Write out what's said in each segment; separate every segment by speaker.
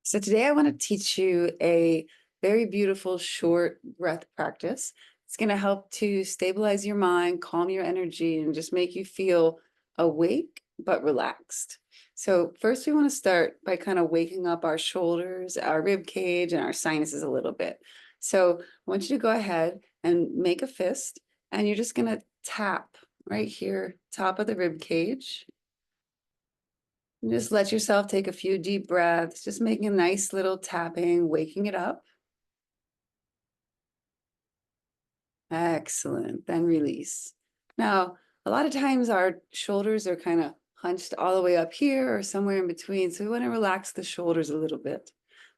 Speaker 1: So today I want to teach you a very beautiful short breath practice. It's going to help to stabilize your mind, calm your energy, and just make you feel awake but relaxed. So first we want to start by kind of waking up our shoulders, our rib cage, and our sinuses a little bit. So I want you to go ahead and make a fist, and you're just going to tap right here, top of the rib cage. And just let yourself take a few deep breaths, just making a nice little tapping, waking it up. Excellent. Then release. Now, a lot of times our shoulders are kind of hunched all the way up here or somewhere in between. So we want to relax the shoulders a little bit.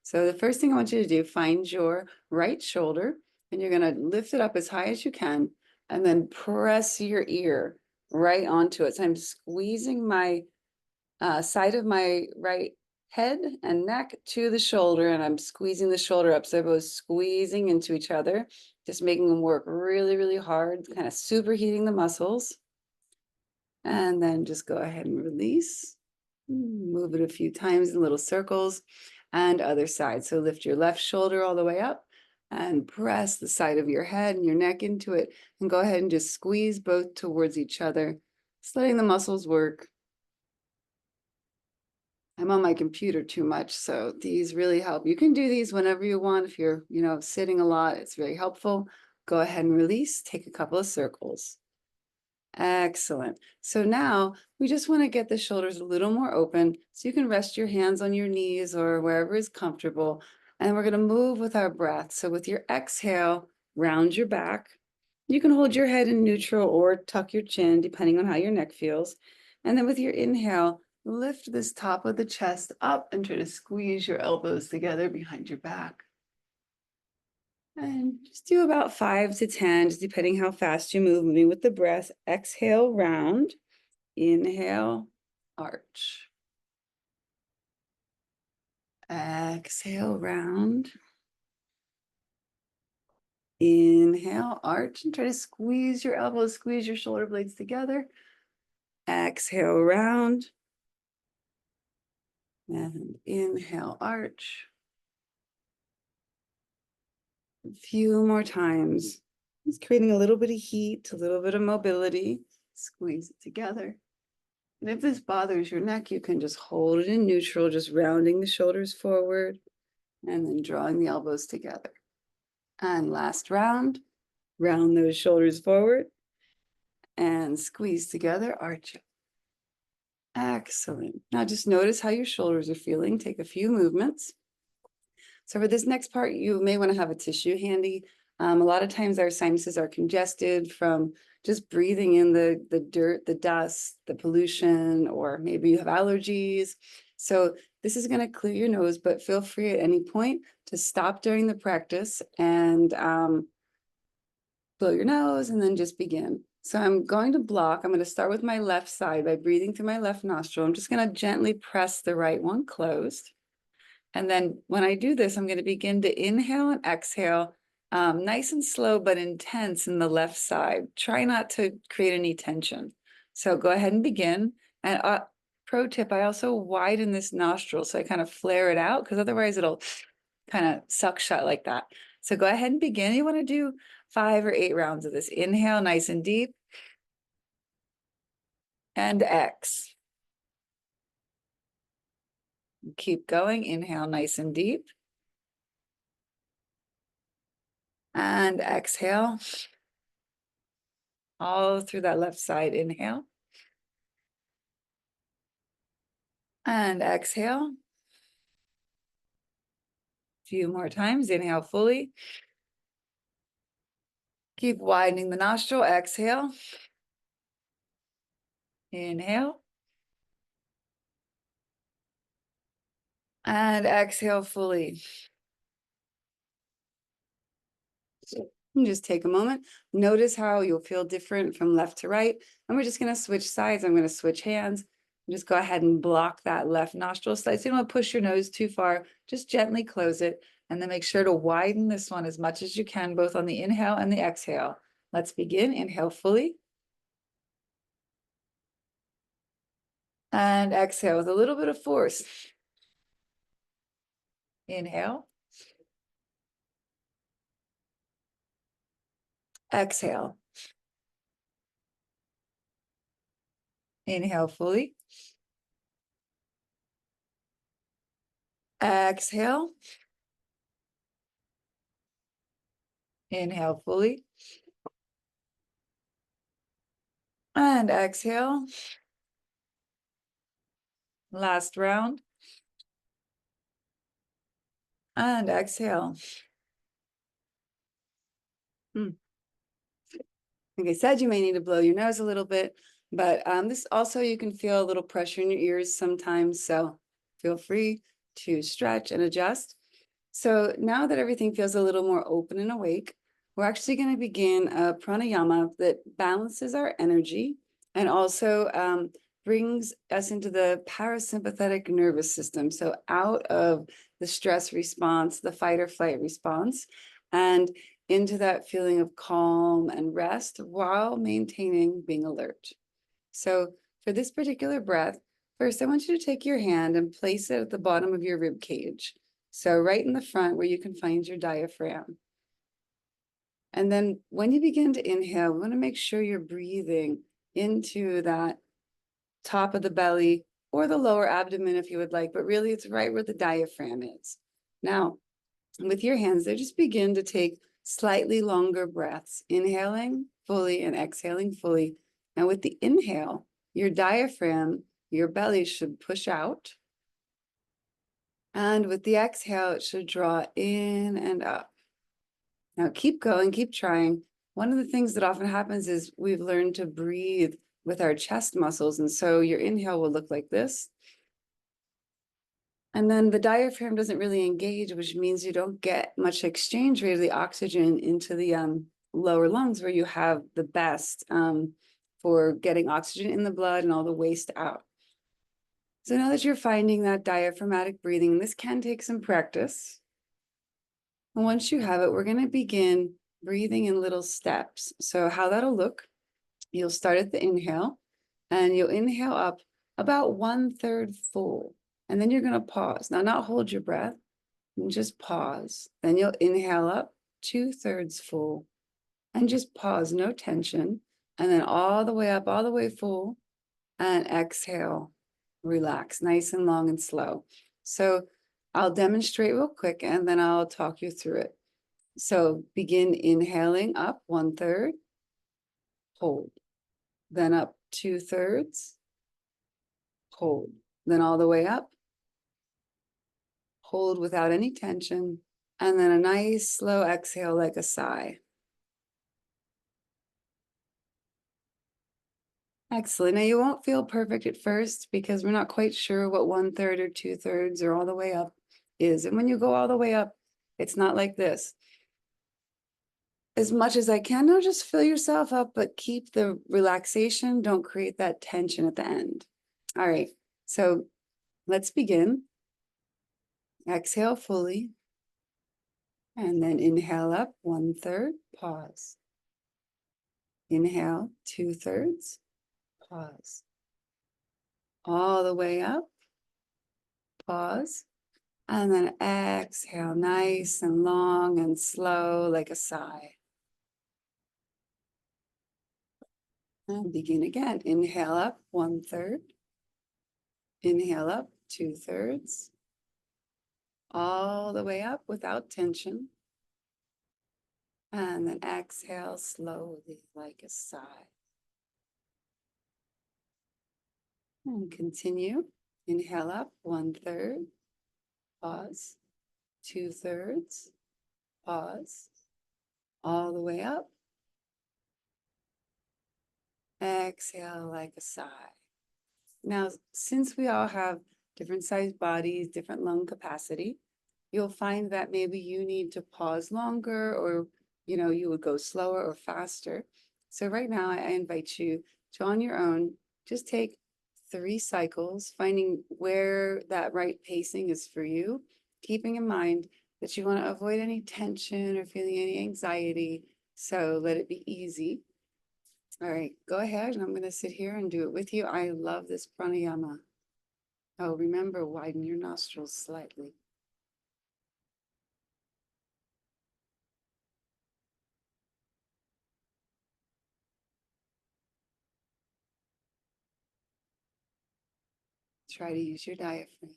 Speaker 1: So the first thing I want you to do, find your right shoulder and you're going to lift it up as high as you can and then press your ear right onto it. So I'm squeezing my side of my right head and neck to the shoulder, and I'm squeezing the shoulder up. So they're both squeezing into each other, just making them work really, really hard, kind of superheating the muscles. And then just go ahead and release. Move it a few times in little circles and other side. So lift your left shoulder all the way up and press the side of your head and your neck into it. And go ahead and just squeeze both towards each other, just letting the muscles work. I'm on my computer too much, so these really help. You can do these whenever you want. If you're, sitting a lot, it's very helpful. Go ahead and release. Take a couple of circles. Excellent. So now we just want to get the shoulders a little more open so you can rest your hands on your knees or wherever is comfortable. And we're going to move with our breath. So with your exhale, round your back. You can hold your head in neutral or tuck your chin, depending on how your neck feels. And then with your inhale, lift this top of the chest up and try to squeeze your elbows together behind your back. And just do about 5 to 10, just depending how fast you move, moving with the breath. Exhale, round. Inhale, arch. Exhale, round. Inhale, arch, and try to squeeze your elbows, squeeze your shoulder blades together. Exhale, round. And inhale, arch. A few more times. Just creating a little bit of heat, a little bit of mobility. Squeeze it together. And if this bothers your neck, you can just hold it in neutral, just rounding the shoulders forward and then drawing the elbows together. And last round, round those shoulders forward and squeeze together, arch up. Excellent. Now just notice how your shoulders are feeling. Take a few movements. So for this next part, you may want to have a tissue handy. A lot of times our sinuses are congested from just breathing in the dirt, the dust, the pollution, or maybe you have allergies. So this is going to clear your nose, but feel free at any point to stop during the practice and blow your nose and then just begin. So I'm going to block. I'm going to start with my left side by breathing through my left nostril. I'm just going to gently press the right one closed. And then when I do this, I'm going to begin to inhale and exhale, nice and slow, but intense in the left side. Try not to create any tension. So go ahead and begin. And pro tip, I also widen this nostril. So I kind of flare it out because otherwise it'll kind of suck shut like that. So go ahead and begin. You want to do 5 or 8 rounds of this. Inhale, nice and deep. And X. Keep going. Inhale, nice and deep. And exhale. All through that left side. Inhale. And exhale. A few more times. Inhale fully. Keep widening the nostril. Exhale. Inhale. And exhale fully. And just take a moment. Notice how you'll feel different from left to right. And we're just going to switch sides. I'm going to switch hands. Just go ahead and block that left nostril side. So you don't want to push your nose too far. Just gently close it. And then make sure to widen this one as much as you can, both on the inhale and the exhale. Let's begin. Inhale fully. And exhale with a little bit of force. Inhale. Exhale. Inhale fully. Exhale. Inhale fully. And exhale. Last round. And exhale. Like I said, you may need to blow your nose a little bit, but this also, you can feel a little pressure in your ears sometimes. So feel free to stretch and adjust. So now that everything feels a little more open and awake, we're actually going to begin a pranayama that balances our energy and also brings us into the parasympathetic nervous system. So out of the stress response, the fight or flight response, and into that feeling of calm and rest while maintaining being alert. So for this particular breath, first I want you to take your hand and place it at the bottom of your rib cage. So right in the front where you can find your diaphragm. And then when you begin to inhale, we want to make sure you're breathing into that top of the belly or the lower abdomen if you would like, but really it's right where the diaphragm is. Now, with your hands there, just begin to take slightly longer breaths, inhaling fully and exhaling fully. And with the inhale, your diaphragm, your belly should push out. And with the exhale, it should draw in and up. Now keep going, keep trying. One of the things that often happens is we've learned to breathe with our chest muscles. And so your inhale will look like this. And then the diaphragm doesn't really engage, which means you don't get much exchange rate of the oxygen into the lower lungs where you have the best for getting oxygen in the blood and all the waste out. So now that you're finding that diaphragmatic breathing, this can take some practice. And once you have it, we're going to begin breathing in little steps. So how that'll look, you'll start at the inhale and you'll inhale up about 1/3 full. And then you're going to pause. Now, not hold your breath, and just pause. Then you'll inhale up 2/3 full and just pause, no tension. And then all the way up, all the way full, and exhale, relax, nice and long and slow. So I'll demonstrate real quick and then I'll talk you through it. So begin inhaling up 1/3, hold, then up 2/3, hold, then all the way up, hold without any tension, and then a nice slow exhale like a sigh. Excellent. Now you won't feel perfect at first because we're not quite sure what 1/3 or 2/3 or all the way up is. And when you go all the way up, it's not like this. As much as I can, now just fill yourself up, but keep the relaxation. Don't create that tension at the end. All right, so let's begin. Exhale fully. And then inhale up 1/3, pause. Inhale 2/3, pause. All the way up, pause. And then exhale, nice and long and slow like a sigh. And begin again. Inhale up 1/3. Inhale up 2/3. All the way up without tension. And then exhale slowly like a sigh. And continue. Inhale up 1/3. Pause. 2/3. Pause. All the way up. Exhale like a sigh. Now, since we all have different sized bodies, different lung capacity, you'll find that maybe you need to pause longer or, you would go slower or faster. So right now I invite you to, on your own, just take 3 cycles, finding where that right pacing is for you, keeping in mind that you want to avoid any tension or feeling any anxiety. So let it be easy. All right, go ahead. And I'm going to sit here and do it with you. I love this pranayama. Oh, remember, widen your nostrils slightly. Try to use your diaphragm.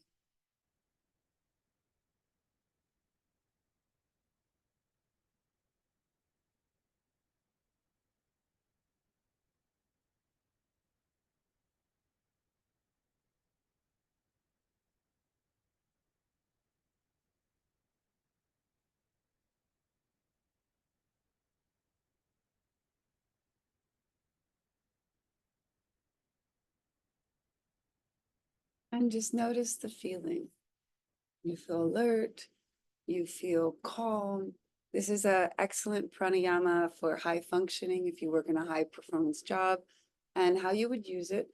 Speaker 1: And just notice the feeling. You feel alert, you feel calm. This is an excellent pranayama for high functioning if you work in a high performance job. And how you would use it,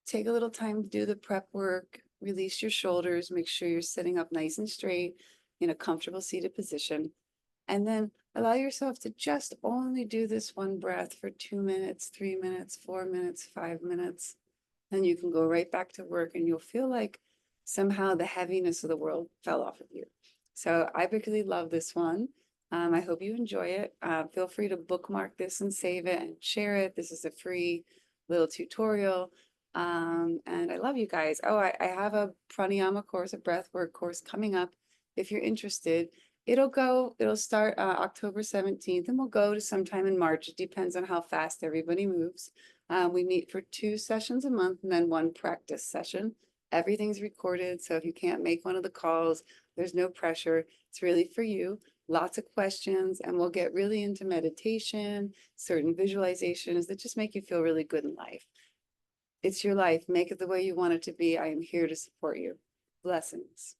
Speaker 1: take a little time to do the prep work, release your shoulders, make sure you're sitting up nice and straight in a comfortable seated position. And then allow yourself to just only do this one breath for 2 minutes, 3 minutes, 4 minutes, 5 minutes. Then you can go right back to work and you'll feel like somehow the heaviness of the world fell off of you. So I particularly love this one. I hope you enjoy it. Feel free to bookmark this and save it and share it. This is a free little tutorial. And I love you guys. Oh, I have a pranayama course, a breathwork course coming up. If you're interested, it'll start October 17th and we'll go to sometime in March. It depends on how fast everybody moves. We meet for 2 sessions a month and then one practice session. Everything's recorded, so if you can't make one of the calls, there's no pressure. It's really for you. Lots of questions, and we'll get really into meditation, certain visualizations that just make you feel really good in life. It's your life. Make it the way you want it to be. I am here to support you. Blessings.